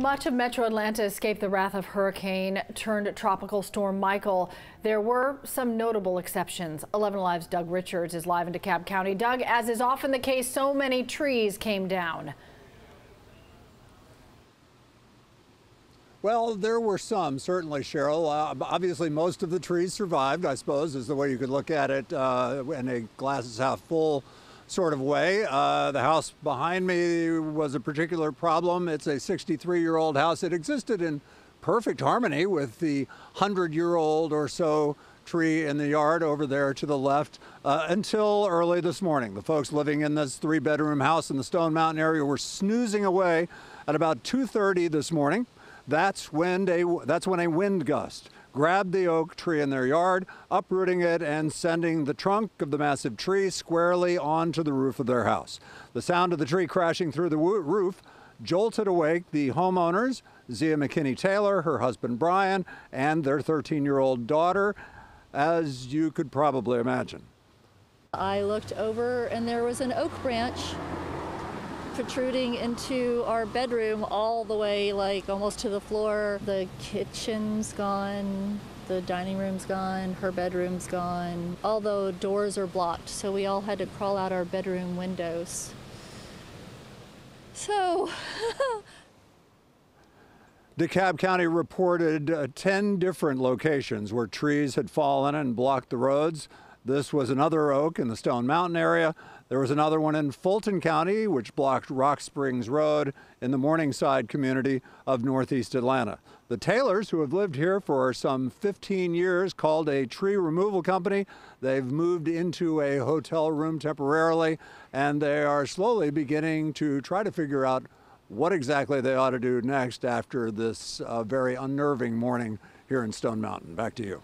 Much of metro Atlanta escaped the wrath of hurricane turned tropical storm Michael. There were some notable exceptions. 11 Alive's Doug Richards is live in DeKalb County. Doug, as is often the case, so many trees came down. Well, there were some, certainly, Cheryl. Obviously, most of the trees survived, I suppose, is the way you could look at it in a glass is half full sort of way. The house behind me was a particular problem. It's a 63-year-old house. It existed in perfect harmony with the 100-year-old or so tree in the yard over there to the left until early this morning. The folks living in this 3-bedroom house in the Stone Mountain area were snoozing away at about 2:30 this morning. That's when a wind gust grabbed the oak tree in their yard, uprooting it and sending the trunk of the massive tree squarely onto the roof of their house. The sound of the tree crashing through the roof jolted awake the homeowners, Zia McKinney Taylor, her husband Brian, and their 13-year-old daughter, as you could probably imagine. I looked over and there was an oak branch protruding into our bedroom all the way, like almost to the floor. The kitchen's gone, the dining room's gone, her bedroom's gone. All the doors are blocked, so we all had to crawl out our bedroom windows. So DeKalb County reported 10 different locations where trees had fallen and blocked the roads. This was another oak in the Stone Mountain area. There was another one in Fulton County, which blocked Rock Springs Road in the Morningside community of Northeast Atlanta. The Taylors, who have lived here for some 15 years, called a tree removal company. They've moved into a hotel room temporarily, and they are slowly beginning to try to figure out what exactly they ought to do next after this very unnerving morning here in Stone Mountain. Back to you.